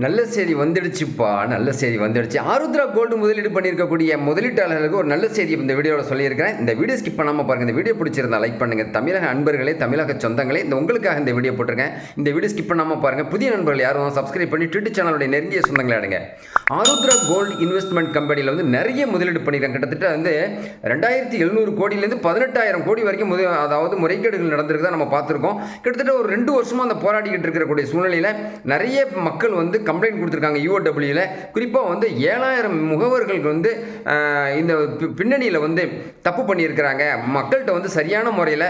நல்ல செய்தி வந்துடுச்சுப்பா. நல்ல செய்தி வந்துடுச்சு. ஆருத்ரா கோல்டு முதலீடு பண்ணியிருக்கக்கூடிய முதலீட்டாளர்களுக்கு ஒரு நல்ல செய்தி இந்த வீடியோவில் சொல்லியிருக்கிறேன். இந்த வீடியோ ஸ்கிப் பண்ணாமல் பாருங்கள். இந்த வீடியோ பிடிச்சிருந்தா லைக் பண்ணுங்கள். தமிழக அன்பர்களே, தமிழக சொந்தங்களே, இந்த உங்களுக்காக இந்த வீடியோ போட்டிருக்கேன். இந்த வீடியோ ஸ்கிப் பண்ணாமல் பாருங்கள். புதிய நண்பர்கள் யாரும் சப்ஸ்கிரைப் பண்ணி ட்விட்டர் சேனலுடைய நெருங்கிய சொந்தங்களை ஆடுங்க. ஆருத்ரா கோல்டு இன்வெஸ்ட்மெண்ட் கம்பெனியில் வந்து நிறைய முதலீடு பண்ணியிருக்காங்க. கிட்டத்தட்ட வந்து 2700 கோடியிலேருந்து 18,000 கோடி வரைக்கும் அதாவது முறைகேடுகள் நடந்திருக்குதான் நம்ம பார்த்துருக்கோம். கிட்டத்தட்ட ஒரு 2 வருஷமாக அந்த போராடிக்கிட்டு இருக்கக்கூடிய சூழ்நிலையில் நிறைய மக்கள் வந்து கம்ப்ளைண்ட் கொடுத்துருக்காங்க. யூஓடபிள்யூவில் குறிப்பாக வந்து 7000 முகவர்களுக்கு வந்து இந்த பின்னணியில் வந்து தப்பு பண்ணியிருக்கிறாங்க. மக்கள்கிட்ட வந்து சரியான முறையில்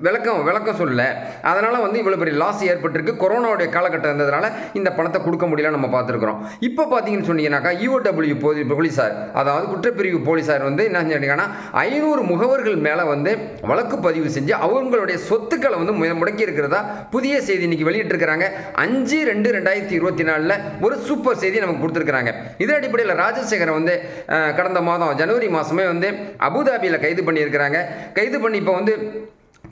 விளக்கம் சொல்லலை. அதனால் வந்து இவ்வளோ பெரிய லாஸ் ஏற்பட்டிருக்கு. கொரோனாவுடைய காலகட்டம் இருந்ததுனால இந்த பணத்தை கொடுக்க முடியல நம்ம பார்த்துருக்குறோம். இப்போ பார்த்தீங்கன்னு சொன்னீங்கன்னாக்கா யூஓடபிள்யூ போலீஸார், அதாவது குற்றப்பிரிவு போலீஸார் வந்து என்ன செஞ்சிருக்காங்கன்னா 500 முகவர்கள் மேலே வந்து வழக்கு பதிவு செஞ்சு அவங்களுடைய சொத்துக்களை வந்து முடக்கி இருக்கிறதா புதிய செய்தி இன்னைக்கு வெளியிட்டிருக்கிறாங்க. 5/2/2024 ஒரு சூப்பர் செய்தி நமக்கு கொடுத்துருக்காங்க. இதன் அடிப்படையில் ராஜசேகரன் வந்து கடந்த மாதம் ஜனவரி மாதமே வந்து அபுதாபியில் கைது பண்ணியிருக்கிறாங்க. கைது பண்ணி இப்போ வந்து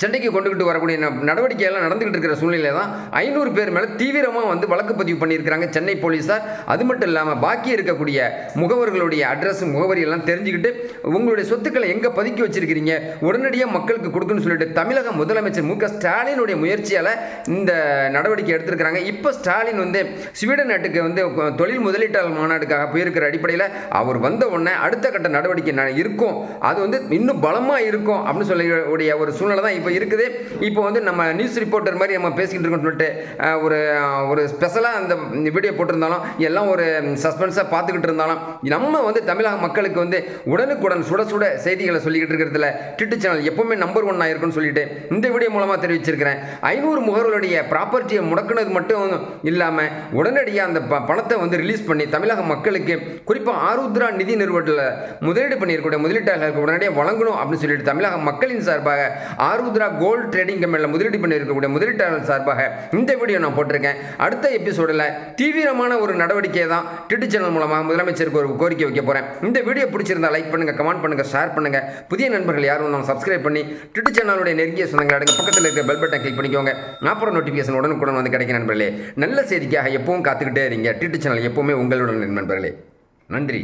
சென்னைக்கு கொண்டுகிட்டு வரக்கூடிய நடவடிக்கையெல்லாம் நடந்துகிட்டு இருக்கிற சூழ்நிலை தான் 500 பேர் மேலே தீவிரமாக வந்து வழக்கு பதிவு பண்ணியிருக்கிறாங்க சென்னை போலீஸார். அது மட்டும் இல்லாமல் பாக்கி இருக்கக்கூடிய முகவர்களுடைய அட்ரஸ் முகவரியெல்லாம் தெரிஞ்சுக்கிட்டு உங்களுடைய சொத்துக்களை எங்கே பதுக்கி வச்சிருக்கிறீங்க, உடனடியாக மக்களுக்கு கொடுக்குன்னு சொல்லிட்டு தமிழக முதலமைச்சர் மு.க. ஸ்டாலினுடைய முயற்சியால் இந்த நடவடிக்கை எடுத்திருக்கிறாங்க. இப்போ ஸ்டாலின் வந்து ஸ்வீடன் நாட்டுக்கு வந்து தொழில் முதலீட்டாளர் மாநாடுக்காக போயிருக்கிற அடிப்படையில் அவர் வந்த உடனே அடுத்த கட்ட நடவடிக்கை இருக்கும், அது வந்து இன்னும் பலமாக இருக்கும் அப்படின்னு சொல்லக்கூடிய ஒரு சூழ்நிலை தான் இப்போ இருக்குது. இப்போ வந்து நம்ம நியூஸ் ரிப்போர்ட்டர் மாதிரி நம்ம பேசிக்கிட்டு இருக்கோம்னு சொல்லிட்டு ஒரு ஸ்பெஷலாக அந்த வீடியோ போட்டிருந்தாலும் எல்லாம் ஒரு சஸ்பென்ஸாக பார்த்துக்கிட்டு இருந்தாலும் நம்ம வந்து தமிழக மக்களுக்கு வந்து உடனுக்குடன் சுட சுட செய்திகளை சொல்லிக்கிட்டு இருக்கிறதுல ட்விட்டர் சேனல் எப்பவுமே நம்பர் 1 இருக்குன்னு சொல்லிட்டு இந்த வீடியோ மூலமாக தெரிவிச்சிருக்கிறேன். 500 முகவர்களுடைய ப்ராப்பர்ட்டியை முடக்குனது மட்டும் இல்லாமல் உடனடியாக அந்த பணத்தை வந்து ரிலீஸ் பண்ணி தமிழக மக்களுக்கு குறிப்பாக ஆருத்ரா நிதி நிறுவனத்தில் முதலீடு பண்ணியிருக்கக்கூடிய முதலீட்டாளர்களுக்கு உடனடியாக வழங்கணும் அப்படின்னு சொல்லிட்டு தமிழக மக்களின் சார்பாக ஆருத்ரா கோல்டு ட்ரேடிங் கம்பெனியில் முதலீடு பண்ணியிருக்கக்கூடிய முதலீட்டாளர் சார்பாக இந்த வீடியோ நான் போட்டிருக்கேன். அடுத்த எபிசோடில் தீவிரமான ஒரு நடவடிக்கையை தான் ட்விட்டர் சேனல் மூலமாக முதலமைச்சருக்கு ஒரு கோரிக்கை வைக்க போகிறேன். இந்த வீடியோ பிடிச்சிருந்தா லைக் பண்ணுங்கள், கமெண்ட் பண்ணுங்கள், ஷேர் பண்ணுங்கள். புதிய நண்பர்கள் யாரும் நம்ம சப்ஸ்கிரைப் பண்ணி ட்விட்டர் சேனலுடைய நெருங்கிய சொந்தங்களை அடுங்க பக்கத்தில் இருக்க பெல் பட்டன் கிளிக் பண்ணிக்கோங்க. அப்புறம் நோட்டிஃபிகேஷன் உடனுக்குடன் வந்து கிடைக்கும் நண்பர்களே. நல்ல செய்திக்காக எப்பவும் காத்துக்கிட்டே இருங்க. ட்விட்டர் சேனல் எப்பவுமே உங்களுடன் நண்பர்களே. நன்றி.